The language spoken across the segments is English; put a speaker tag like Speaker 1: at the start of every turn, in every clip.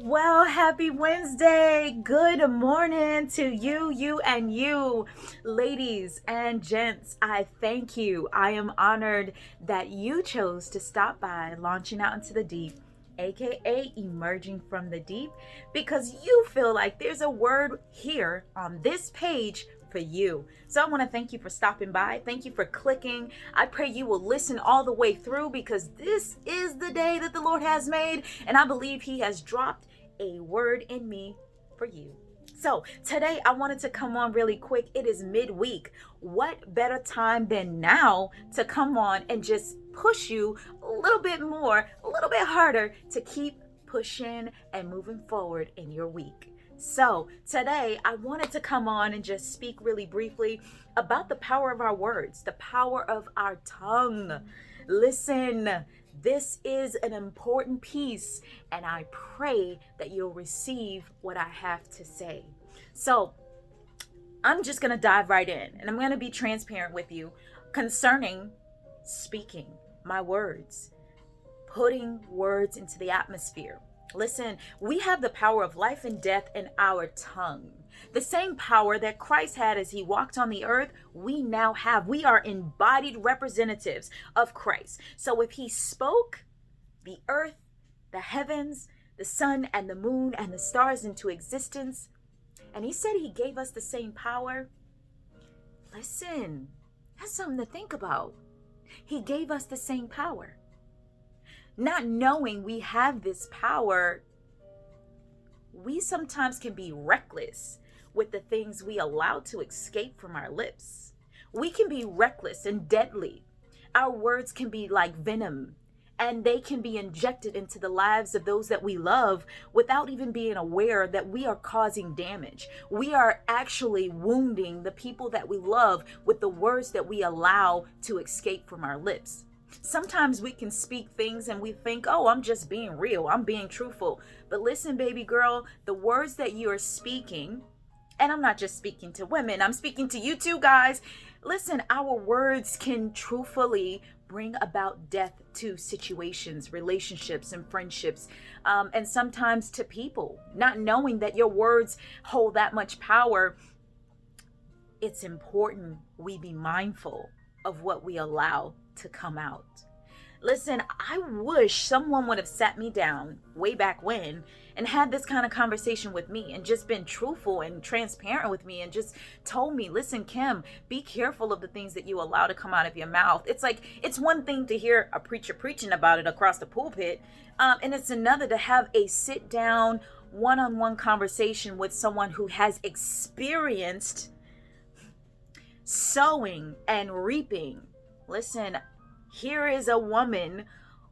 Speaker 1: Well, happy Wednesday. Good morning to you, ladies and gents. I thank you. I am honored that you chose to stop by Launching Out into the Deep, aka Emerging from the Deep, because you feel like there's a word here on this page for you. So I want to thank you for stopping by. Thank you for clicking. I pray you will listen all the way through because this is the day that the Lord has made, and I believe He has dropped a word in me for you. So today I wanted to come on really quick. It is midweek. What better time than now to come on and just push you a little bit more, a little bit harder to keep pushing and moving forward in your week. So today I wanted to come on and just speak really briefly about the power of our words, the power of our tongue. Listen, this is an important piece, and I pray that you'll receive what I have to say. So, I'm just going to dive right in, and I'm going to be transparent with you concerning speaking my words, putting words into the atmosphere. Listen, we have the power of life and death in our tongue. The same power that Christ had as he walked on the earth, we now have. We are embodied representatives of Christ. So if he spoke the earth, the heavens, the sun, and the moon, and the stars into existence, and he said he gave us the same power, listen, that's something to think about. He gave us the same power. Not knowing we have this power, we sometimes can be reckless with the things we allow to escape from our lips. We can be reckless and deadly. Our words can be like venom, and they can be injected into the lives of those that we love without even being aware that we are causing damage. We are actually wounding the people that we love with the words that we allow to escape from our lips. Sometimes we can speak things and we think, oh, I'm just being real. I'm being truthful. But listen, baby girl, the words that you are speaking, and I'm not just speaking to women, I'm speaking to you too, guys. Listen, our words can truthfully bring about death to situations, relationships, and friendships, and sometimes to people. Not knowing that your words hold that much power, it's important we be mindful of what we allow to come out. Listen, I wish someone would have sat me down way back when and had this kind of conversation with me and just been truthful and transparent with me and just told me, listen, Kim, be careful of the things that you allow to come out of your mouth. It's like, it's one thing to hear a preacher preaching about it across the pulpit, and it's another to have a sit down, one-on-one conversation with someone who has experienced sowing and reaping. Listen, here is a woman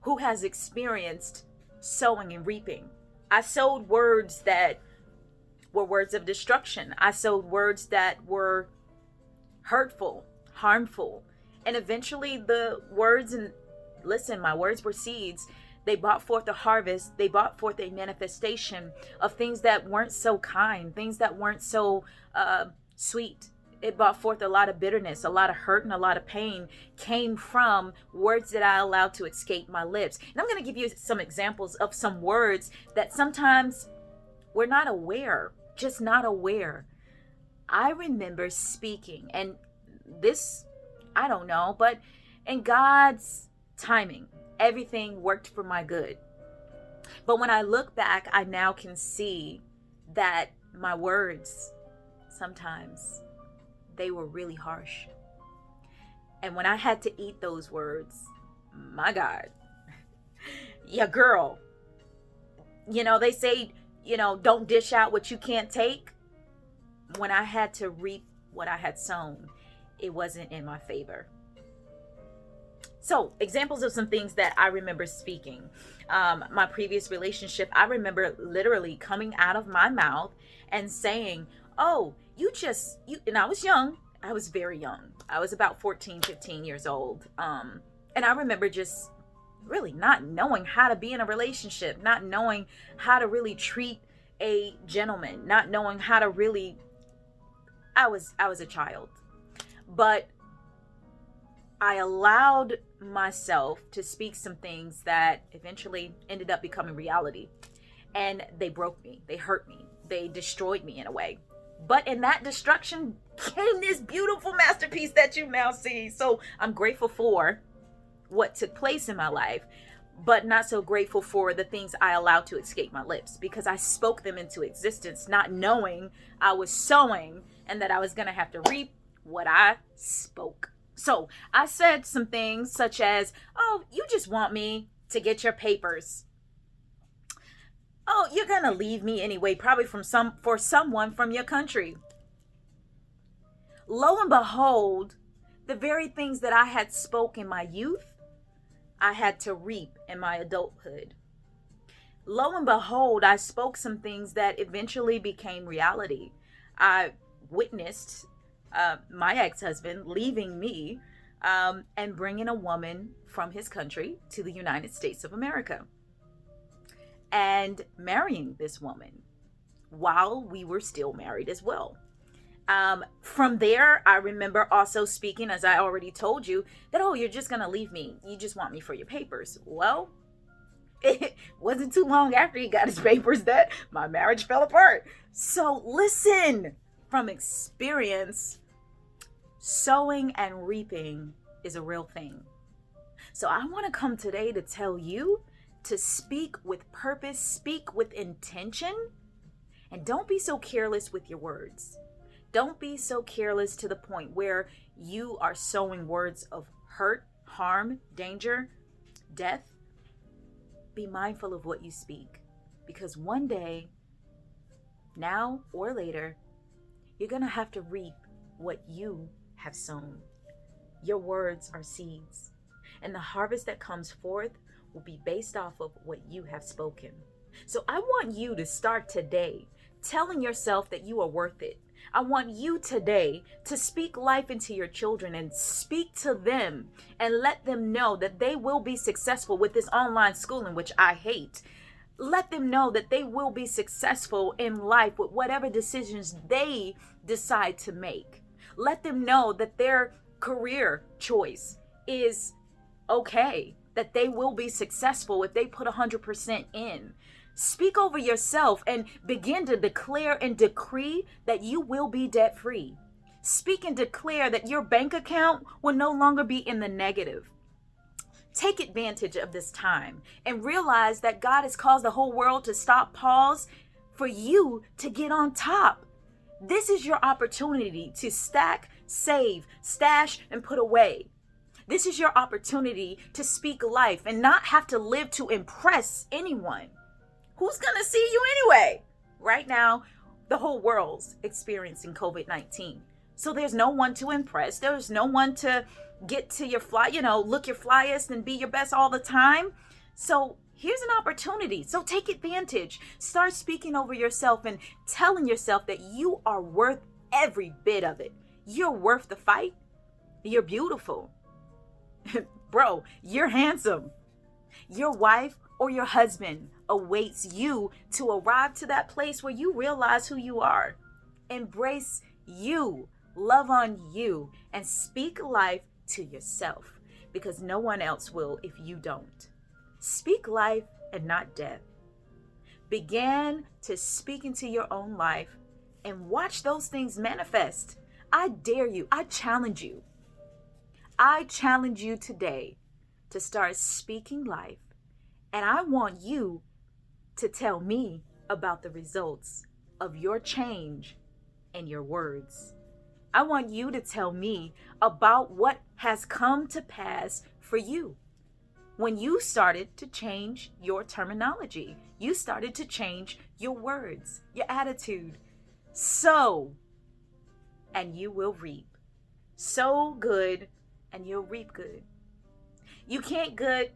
Speaker 1: who has experienced sowing and reaping. I sowed words that were words of destruction. I sowed words that were hurtful, harmful. And eventually the words, and listen, my words were seeds. They brought forth a harvest. They brought forth a manifestation of things that weren't so kind, things that weren't so sweet. It brought forth a lot of bitterness, a lot of hurt, and a lot of pain came from words that I allowed to escape my lips. And I'm going to give you some examples of some words that sometimes we're not aware, just not aware. I remember speaking, and this, I don't know, but in God's timing, everything worked for my good. But when I look back, I now can see that my words sometimes they were really harsh. And when I had to eat those words, my God, yeah, girl, they say, don't dish out what you can't take. When I had to reap what I had sown, it wasn't in my favor. So, examples of some things that I remember speaking. My previous relationship, I remember literally coming out of my mouth and saying, oh, and I was young. I was very young. I was about 14, 15 years old. And I remember just really not knowing how to be in a relationship, not knowing how to really treat a gentleman, not knowing how to really, I was a child. But I allowed myself to speak some things that eventually ended up becoming reality. and they broke me, they hurt me, they destroyed me in a way. But in that destruction came this beautiful masterpiece that you now see. So I'm grateful for what took place in my life, but not so grateful for the things I allowed to escape my lips, because I spoke them into existence, not knowing I was sowing and that I was going to have to reap what I spoke. So I said some things such as, oh, you just want me to get your papers. Oh, you're going to leave me anyway, probably for someone from your country. Lo and behold, the very things that I had spoke in my youth, I had to reap in my adulthood. Lo and behold, I spoke some things that eventually became reality. I witnessed my ex-husband leaving me and bringing a woman from his country to the United States of America, and marrying this woman while we were still married as well. From there, I remember also speaking, as I already told you, that, oh, you're just going to leave me. You just want me for your papers. Well, it wasn't too long after he got his papers that my marriage fell apart. So listen, from experience, sowing and reaping is a real thing. So I want to come today to tell you to speak with purpose, speak with intention, and don't be so careless with your words. Don't be so careless to the point where you are sowing words of hurt, harm, danger, death. Be mindful of what you speak, because one day, now or later, you're going to have to reap what you have sown. Your words are seeds, and the harvest that comes forth will be based off of what you have spoken. So I want you to start today telling yourself that you are worth it. I want you today to speak life into your children and speak to them and let them know that they will be successful with this online schooling, which I hate. Let them know that they will be successful in life with whatever decisions they decide to make. Let them know that their career choice is okay, that they will be successful if they put 100% in. Speak over yourself and begin to declare and decree that you will be debt free. Speak and declare that your bank account will no longer be in the negative. Take advantage of this time and realize that God has caused the whole world to stop, pause, for you to get on top. This is your opportunity to stack, save, stash, and put away. This is your opportunity to speak life and not have to live to impress anyone. Who's going to see you anyway? Right now, the whole world's experiencing COVID-19. So there's no one to impress. There's no one to get to your look your flyest and be your best all the time. So here's an opportunity. So take advantage. Start speaking over yourself and telling yourself that you are worth every bit of it. You're worth the fight. You're beautiful. Bro, you're handsome. Your wife or your husband awaits you to arrive to that place where you realize who you are. Embrace you, love on you, and speak life to yourself, because no one else will if you don't. Speak life and not death. Begin to speak into your own life and watch those things manifest. I dare you. I challenge you. I challenge you today to start speaking life, and I want you to tell me about the results of your change and your words. I want you to tell me about what has come to pass for you when you started to change your terminology. You started to change your words, your attitude. Sow, and you will reap. Sow good, and you'll reap good. You can't get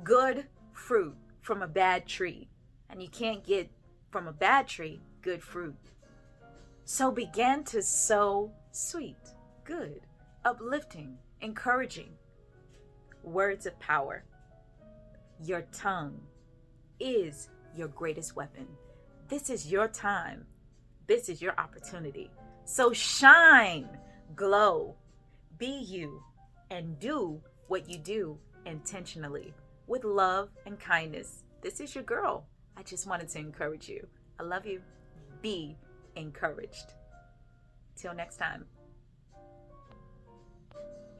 Speaker 1: good fruit from a bad tree, and you can't get from a bad tree good fruit. So begin to sow sweet, good, uplifting, encouraging words of power. Your tongue is your greatest weapon. This is your time. This is your opportunity. So shine, glow, be you, and do what you do intentionally with love and kindness This is your girl. I just wanted to encourage you. I love you. Be encouraged. Till next time.